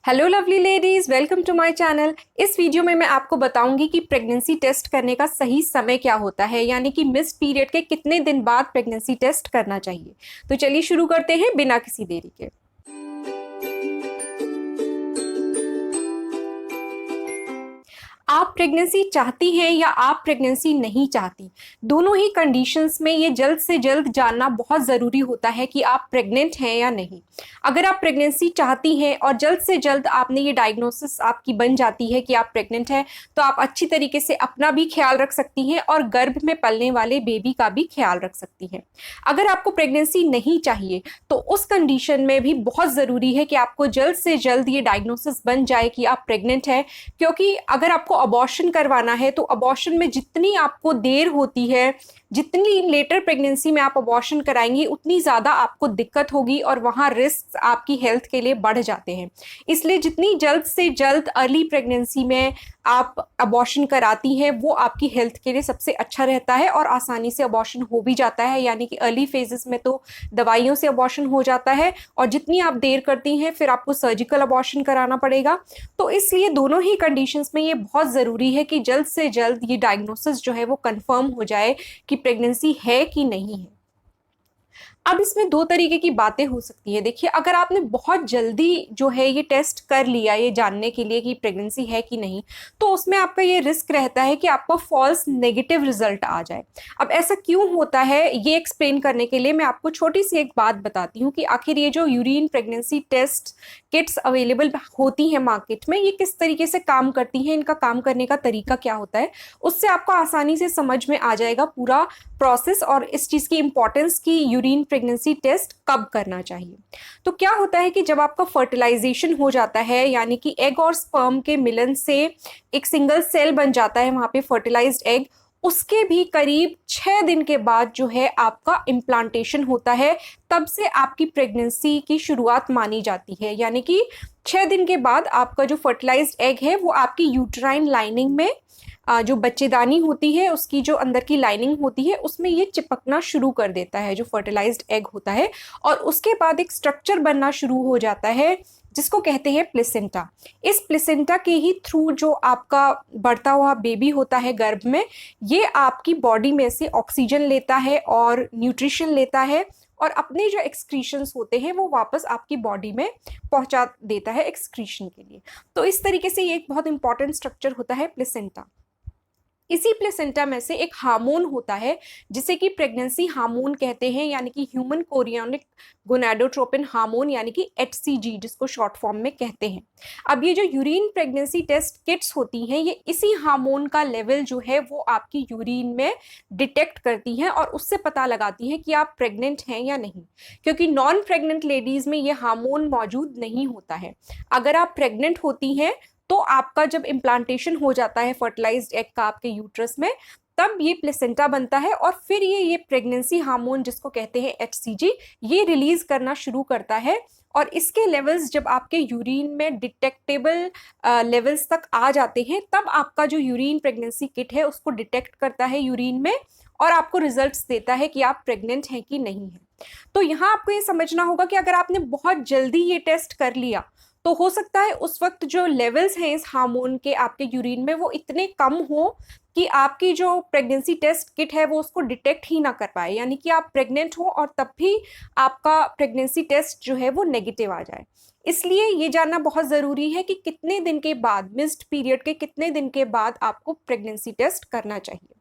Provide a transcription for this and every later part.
Hello lovely ladies, welcome to my channel. इस video में मैं आपको बताऊंगी कि प्रेगनेंसी टेस्ट करने का सही समय क्या होता है, यानी कि मिस्ड पीरियड के कितने दिन बाद प्रेगनेंसी टेस्ट करना चाहिए। तो चलिए शुरू करते हैं बिना किसी देरी के। आप प्रेगनेंसी चाहती हैं या आप प्रेगनेंसी नहीं चाहती, दोनों ही कंडीशंस में ये जल्द से जल्द जानना बहुत ज़रूरी होता है कि आप प्रेग्नेंट हैं या नहीं। अगर आप प्रेगनेंसी चाहती हैं और जल्द से जल्द आपने ये डायग्नोसिस आपकी बन जाती है कि आप प्रेग्नेंट हैं, तो आप अच्छी तरीके से अपना भी ख्याल रख सकती हैं और गर्भ में पलने वाले बेबी का भी ख्याल रख सकती हैं। अगर आपको प्रेगनेंसी नहीं चाहिए तो उस कंडीशन में भी बहुत ज़रूरी है कि आपको जल्द से जल्द ये डायग्नोसिस बन जाए कि आप प्रेग्नेंट हैं, क्योंकि अगर आपको अबॉर्शन करवाना है तो अबॉर्शन में जितनी आपको देर होती है, जितनी लेटर प्रेगनेंसी में आप अबॉर्शन कराएंगी, उतनी ज़्यादा आपको दिक्कत होगी और वहाँ रिस्क आपकी हेल्थ के लिए बढ़ जाते हैं। इसलिए जितनी जल्द से जल्द अर्ली प्रेगनेंसी में आप अबॉर्शन कराती हैं वो आपकी हेल्थ के लिए सबसे अच्छा रहता है और आसानी से अबॉर्शन हो भी जाता है, यानी कि अर्ली फेजेस में तो दवाइयों से अबॉर्शन हो जाता है और जितनी आप देर करती हैं फिर आपको सर्जिकल अबॉर्शन कराना पड़ेगा। तो इसलिए दोनों ही कंडीशंस में ये बहुत ज़रूरी है कि जल्द से जल्द ये डायग्नोसिस जो है वो कंफर्म हो जाए कि प्रेगनेंसी है कि नहीं है। अब इसमें दो तरीके की बातें हो सकती है। देखिए, अगर आपने बहुत जल्दी जो है ये टेस्ट कर लिया ये जानने के लिए कि प्रेगनेंसी है कि नहीं, तो उसमें आपका ये रिस्क रहता है कि आपको फॉल्स नेगेटिव रिजल्ट आ जाए। अब ऐसा क्यों होता है, ये एक्सप्लेन करने के लिए मैं आपको छोटी सी एक बात बताती हूँ कि आखिर ये जो urine pregnancy test kits available होती हैं मार्केट में, ये किस तरीके से काम करती हैं, इनका काम करने का तरीका क्या होता है। उससे आपको आसानी से समझ में आ जाएगा पूरा प्रोसेस और इस चीज़ की इंपॉर्टेंस की यूरिन प्रेगनेंसी टेस्ट कब करना चाहिए। तो क्या होता है कि जब आपका फर्टिलाइजेशन हो जाता है, यानी कि एग और स्पर्म के मिलन से एक सिंगल सेल बन जाता है वहाँ पे फर्टिलाइज्ड एग, उसके भी करीब 6 दिन के बाद जो है आपका इम्प्लांटेशन होता है। तब से आपकी प्रेगनेंसी की शुरुआत मानी जाती है, यानी कि 6 दिन के बाद आपका जो फर्टिलाइज्ड एग है वो आपकी यूट्राइन लाइनिंग में जो बच्चेदानी होती है उसकी जो अंदर की लाइनिंग होती है उसमें ये चिपकना शुरू कर देता है जो फर्टिलाइज्ड एग होता है, और उसके बाद एक स्ट्रक्चर बनना शुरू हो जाता है जिसको कहते हैं प्लेसेंटा। इस प्लेसेंटा के ही थ्रू जो आपका बढ़ता हुआ बेबी होता है गर्भ में, ये आपकी बॉडी में से ऑक्सीजन लेता है और न्यूट्रिशन लेता है और अपने जो एक्सक्रीशंस होते हैं वो वापस आपकी बॉडी में पहुंचा देता है एक्सक्रीशन के लिए। तो इस तरीके से ये एक बहुत इंपॉर्टेंट स्ट्रक्चर होता है प्लेसेंटा। इसी प्लेसेंटा में से एक हार्मोन होता है जिसे कि प्रेगनेंसी हार्मोन कहते हैं, यानी कि ह्यूमन कोरियोनिक गोनाडोट्रोपिन हार्मोन, यानी कि HCG जिसको शॉर्ट फॉर्म में कहते हैं। अब ये जो यूरिन प्रेगनेंसी टेस्ट किट्स होती हैं ये इसी हार्मोन का लेवल जो है वो आपकी यूरिन में डिटेक्ट करती हैं और उससे पता लगाती है कि आप प्रेग्नेंट हैं या नहीं, क्योंकि नॉन प्रेग्नेंट लेडीज में ये हार्मोन मौजूद नहीं होता है। अगर आप प्रेग्नेंट होती हैं तो आपका जब इम्प्लांटेशन हो जाता है फर्टिलाइज्ड एग का आपके यूट्रस में, तब ये प्लेसेंटा बनता है और फिर ये प्रेगनेंसी हार्मोन जिसको कहते हैं HCG ये रिलीज करना शुरू करता है। और इसके लेवल्स जब आपके यूरिन में डिटेक्टेबल लेवल्स तक आ जाते हैं, तब आपका जो यूरिन प्रेगनेंसी किट है उसको डिटेक्ट करता है यूरिन में और आपको रिजल्ट्स देता है कि आप प्रेग्नेंट हैं कि नहीं है। तो यहाँ आपको ये समझना होगा कि अगर आपने बहुत जल्दी ये टेस्ट कर लिया तो हो सकता है उस वक्त जो लेवल्स हैं इस हार्मोन के आपके यूरिन में वो इतने कम हो कि आपकी जो प्रेगनेंसी टेस्ट किट है वो उसको डिटेक्ट ही ना कर पाए, यानी कि आप प्रेग्नेंट हो और तब भी आपका प्रेगनेंसी टेस्ट जो है वो नेगेटिव आ जाए। इसलिए ये जानना बहुत ज़रूरी है कि कितने दिन के बाद, मिस्ड पीरियड के कितने दिन के बाद आपको प्रेगनेंसी टेस्ट करना चाहिए।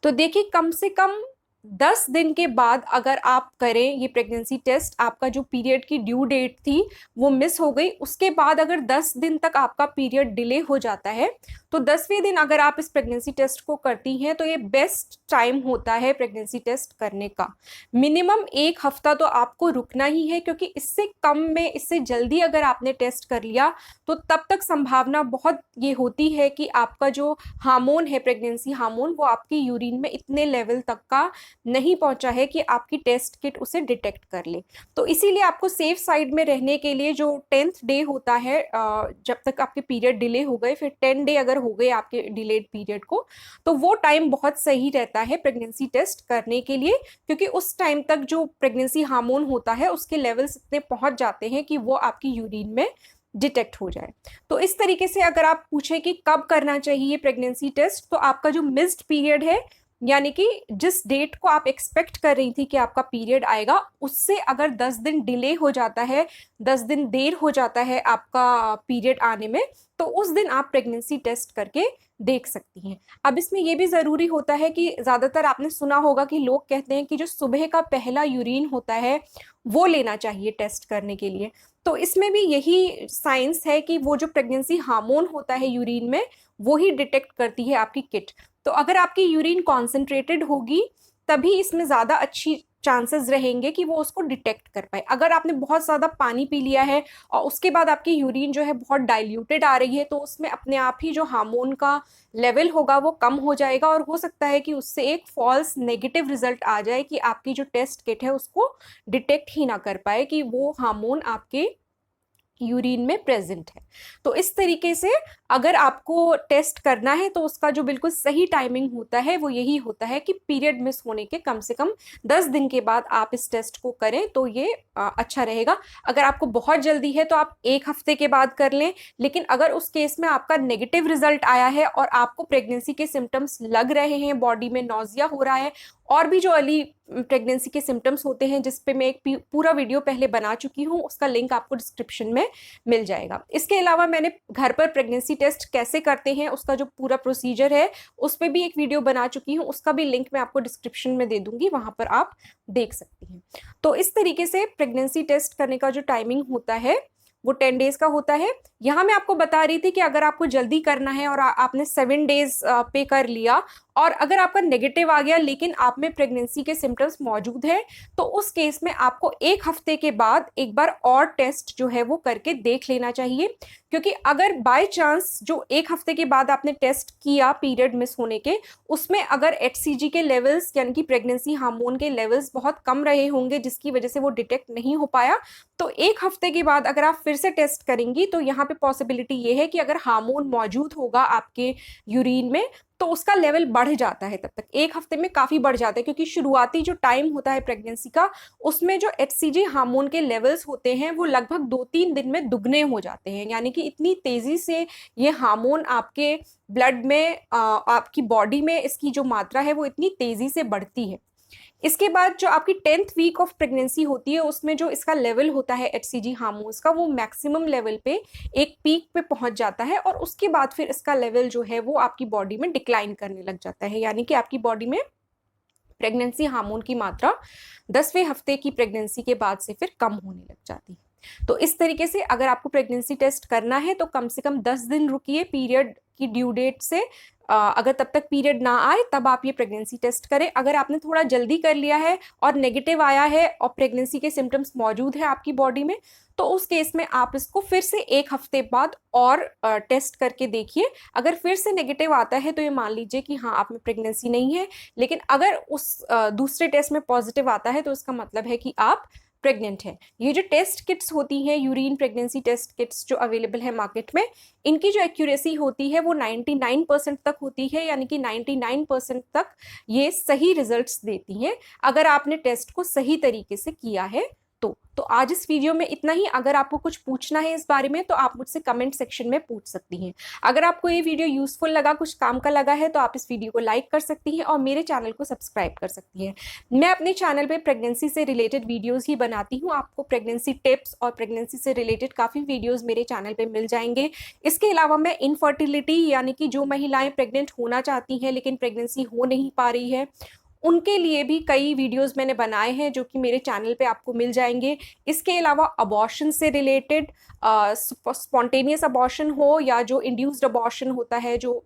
तो देखिए, कम से कम 10 दिन के बाद अगर आप करें ये प्रेगनेंसी टेस्ट, आपका जो पीरियड की ड्यू डेट थी वो मिस हो गई, उसके बाद अगर 10 दिन तक आपका पीरियड डिले हो जाता है तो 10वें दिन अगर आप इस प्रेगनेंसी टेस्ट को करती हैं तो ये बेस्ट टाइम होता है प्रेगनेंसी टेस्ट करने का। मिनिमम 1 हफ्ता तो आपको रुकना ही है, क्योंकि इससे कम में, इससे जल्दी अगर आपने टेस्ट कर लिया तो तब तक संभावना बहुत ये होती है कि आपका जो हार्मोन है प्रेगनेंसी हार्मोन वो आपकी यूरिन में इतने लेवल तक का नहीं पहुंचा है कि आपकी टेस्ट किट उसे डिटेक्ट कर ले। तो इसीलिए आपको सेफ साइड में रहने के लिए जो 10th डे होता है, जब तक आपके पीरियड डिले हो गए, फिर 10 डे अगर हो गए आपके डिलेड पीरियड को, तो वो टाइम बहुत सही रहता है प्रेगनेंसी टेस्ट करने के लिए, क्योंकि उस टाइम तक जो प्रेगनेंसी हार्मोन होता है उसके लेवल्स इतने पहुंच जाते हैं कि वो आपकी यूरिन में डिटेक्ट हो जाए। तो इस तरीके से अगर आप पूछें कि कब करना चाहिए प्रेगनेंसी टेस्ट, तो आपका जो मिस्ड पीरियड है, यानी कि जिस डेट को आप एक्सपेक्ट कर रही थी कि आपका पीरियड आएगा, उससे अगर 10 दिन डिले हो जाता है, 10 दिन देर हो जाता है आपका पीरियड आने में, तो उस दिन आप प्रेगनेंसी टेस्ट करके देख सकती हैं। अब इसमें यह भी जरूरी होता है कि ज्यादातर आपने सुना होगा कि लोग कहते हैं कि जो सुबह का पहला यूरिन होता है वो लेना चाहिए टेस्ट करने के लिए। तो इसमें भी यही साइंस है कि वो जो प्रेगनेंसी हार्मोन होता है यूरिन में, वो ही डिटेक्ट करती है आपकी किट। तो अगर आपकी यूरिन कॉन्सेंट्रेटेड होगी तभी इसमें ज्यादा अच्छी चांसेस रहेंगे कि वो उसको डिटेक्ट कर पाए। अगर आपने बहुत ज्यादा पानी पी लिया है और उसके बाद आपकी यूरिन जो है बहुत डाइल्यूटेड आ रही है, तो उसमें अपने आप ही जो हार्मोन का लेवल होगा वो कम हो जाएगा, और हो सकता है कि उससे एक फॉल्स नेगेटिव रिजल्ट आ जाए कि आपकी जो टेस्ट किट है उसको डिटेक्ट ही ना कर पाए कि वो हार्मोन आपके यूरिन में प्रेजेंट है। तो इस तरीके से अगर आपको टेस्ट करना है तो उसका जो बिल्कुल सही टाइमिंग होता है वो यही होता है कि पीरियड मिस होने के कम से कम 10 दिन के बाद आप इस टेस्ट को करें, तो ये अच्छा रहेगा। अगर आपको बहुत जल्दी है तो आप 1 हफ्ते के बाद कर लें, लेकिन अगर उस केस में आपका नेगेटिव रिजल्ट आया है और आपको प्रेगनेंसी के सिम्टम्स लग रहे हैं, बॉडी में नौजिया हो रहा है, और भी जो अर्ली प्रेगनेंसी के सिम्टम्स होते हैं जिस पे मैं एक पूरा वीडियो पहले बना चुकी हूँ, उसका लिंक आपको डिस्क्रिप्शन में मिल जाएगा। इसके अलावा मैंने घर पर प्रेगनेंसी टेस्ट कैसे करते हैं उसका जो पूरा प्रोसीजर है उस पर भी एक वीडियो बना चुकी हूँ, उसका भी लिंक मैं आपको डिस्क्रिप्शन में दे दूंगी, वहां पर आप देख सकती हैं। तो इस तरीके से प्रेगनेंसी टेस्ट करने का जो टाइमिंग होता है वो 10 डेज का होता है। यहाँ मैं आपको बता रही थी कि अगर आपको जल्दी करना है और आपने 7 डेज पे कर लिया और अगर आपका नेगेटिव आ गया लेकिन आप में प्रेगनेंसी के सिम्टम्स मौजूद है, तो उस केस में आपको 1 हफ्ते के बाद एक बार और टेस्ट जो है वो करके देख लेना चाहिए। क्योंकि अगर बाय चांस जो 1 हफ्ते के बाद आपने टेस्ट किया पीरियड मिस होने के, उसमें अगर HCG के लेवल्स यानी कि प्रेगनेंसी हार्मोन के लेवल्स बहुत कम रहे होंगे जिसकी वजह से वो डिटेक्ट नहीं हो पाया, तो 1 हफ्ते के बाद अगर आप फिर से टेस्ट करेंगी तो यहाँ पे पॉसिबिलिटी ये है कि अगर हार्मोन मौजूद होगा आपके यूरिन में तो उसका लेवल बढ़ जाता है। तब तक 1 हफ्ते में काफी बढ़ जाता है, क्योंकि शुरुआती जो टाइम होता है प्रेगनेंसी का उसमें जो HCG हार्मोन के लेवल्स होते हैं वो लगभग 2-3 दिन में दुगने हो जाते हैं। यानी कि इतनी तेजी से ये हार्मोन आपके ब्लड में आपकी बॉडी में इसकी जो मात्रा है वो इतनी तेजी से बढ़ती है। इसके बाद जो आपकी 10th वीक ऑफ प्रेगनेंसी होती है उसमें जो इसका लेवल होता है HCG हार्मोन्स का वो मैक्सिमम लेवल पे एक पीक पे पहुंच जाता है, और उसके बाद फिर इसका लेवल जो है वो आपकी बॉडी में डिक्लाइन करने लग जाता है। यानी कि आपकी बॉडी में प्रेगनेंसी हार्मोन की मात्रा 10वें हफ्ते की प्रेगनेंसी के बाद से फिर कम होने लग जाती है। तो इस तरीके से अगर आपको प्रेगनेंसी टेस्ट करना है तो कम से कम 10 दिन रुकिए पीरियड की ड्यू डेट से। अगर तब तक पीरियड ना आए तब आप ये प्रेगनेंसी टेस्ट करें। अगर आपने थोड़ा जल्दी कर लिया है और नेगेटिव आया है और प्रेगनेंसी के सिम्टम्स मौजूद है आपकी बॉडी में, तो उस केस में आप इसको फिर से 1 हफ्ते बाद और टेस्ट करके देखिए। अगर फिर से नेगेटिव आता है तो ये मान लीजिए कि हाँ आप में प्रेगनेंसी नहीं है, लेकिन अगर उस दूसरे टेस्ट में पॉजिटिव आता है तो इसका मतलब है कि आप प्रेग्नेंट है। ये जो टेस्ट किट्स होती हैं, यूरिन प्रेगनेंसी टेस्ट किट्स जो अवेलेबल है मार्केट में, इनकी जो एक्यूरेसी होती है वो 99% तक होती है। यानी कि 99% तक ये सही रिजल्ट्स देती हैं अगर आपने टेस्ट को सही तरीके से किया है। तो आज इस वीडियो में इतना ही। अगर आपको कुछ पूछना है इस बारे में तो आप मुझसे कमेंट सेक्शन में पूछ सकती हैं। अगर आपको ये वीडियो यूजफुल लगा, कुछ काम का लगा है, तो आप इस वीडियो को लाइक कर सकती हैं और मेरे चैनल को सब्सक्राइब कर सकती हैं। मैं अपने चैनल पे प्रेगनेंसी से रिलेटेड वीडियोस ही बनाती हूँ। आपको प्रेगनेंसी टिप्स और प्रेगनेंसी से रिलेटेड काफ़ी वीडियोज़ मेरे चैनल पर मिल जाएंगे। इसके अलावा मैं इनफर्टिलिटी यानी कि जो महिलाएं प्रेग्नेंट होना चाहती हैं लेकिन प्रेगनेंसी हो नहीं पा रही है, उनके लिए भी कई वीडियोस मैंने बनाए हैं जो कि मेरे चैनल पे आपको मिल जाएंगे। इसके अलावा अबॉर्शन से रिलेटेड, स्पॉन्टेनियस अबॉर्शन हो या जो इंड्यूस्ड अबॉर्शन होता है, जो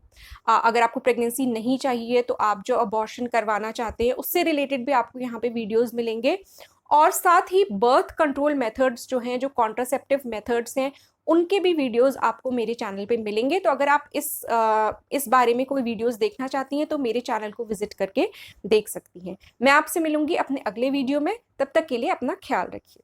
अगर आपको प्रेगनेंसी नहीं चाहिए तो आप जो अबॉर्शन करवाना चाहते हैं, उससे रिलेटेड भी आपको यहाँ पे वीडियोस मिलेंगे। और साथ ही बर्थ कंट्रोल मेथड्स जो हैं, जो कॉन्ट्रासेप्टिव मेथड्स हैं, उनके भी वीडियोस आपको मेरे चैनल पे मिलेंगे। तो अगर आप इस बारे में कोई वीडियोस देखना चाहती हैं तो मेरे चैनल को विजिट करके देख सकती हैं। मैं आपसे मिलूंगी अपने अगले वीडियो में। तब तक के लिए अपना ख्याल रखिए।